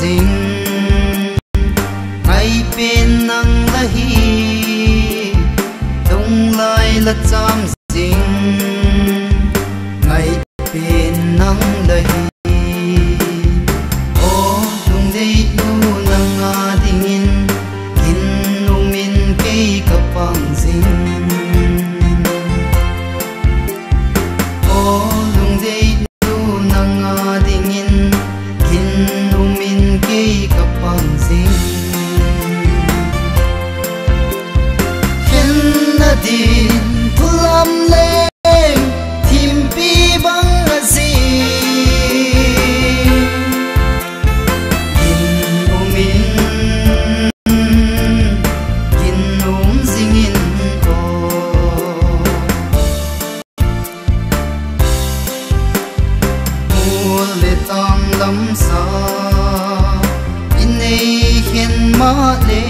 ding ngày bên nắng lahi Lunglai la cham ding ngày bên nắng lahi o lung dei tu nang a dingin kin umin ke kapang ding o lung dei tu nang a dingin kin umin ke kapang ding din pulam leng timpi bang azi kin zingin ko mule tam lam sa inei hen ma le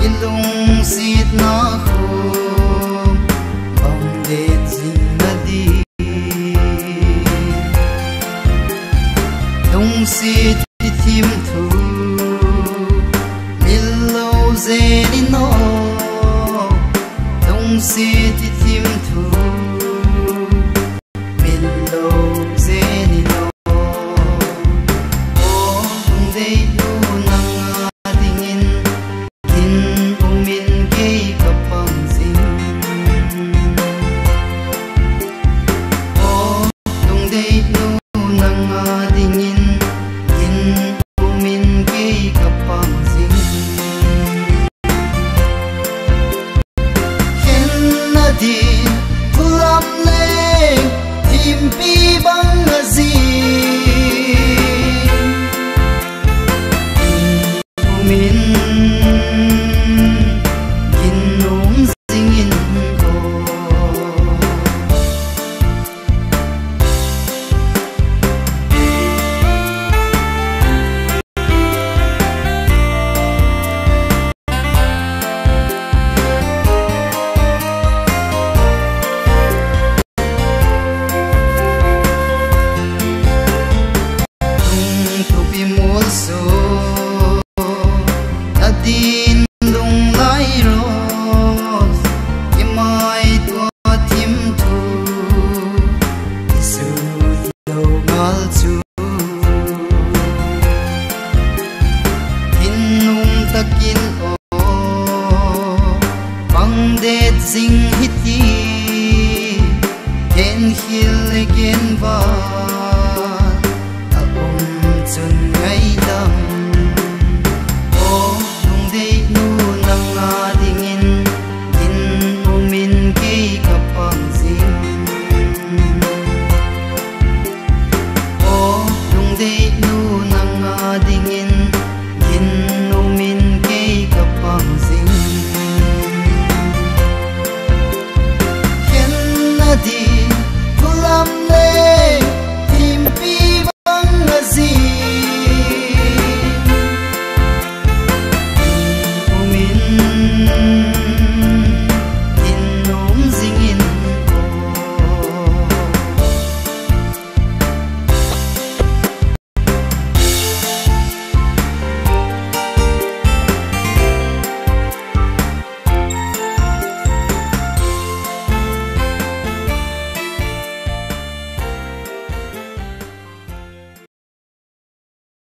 ilung sit na khum bang de zing na di lung sit thim thu millo zeni no lung sit thim thu millo zeni no o lung de lu nang adingin kin umin ke kapang sing o lung dei lu nang adingin kin umin ke kapang sing ken na di pulam le timpi bang azi umin Adin Lunglai Rose Imai tua tim tu Isu yo ngal chu Hinum takin o Bang det zing hiti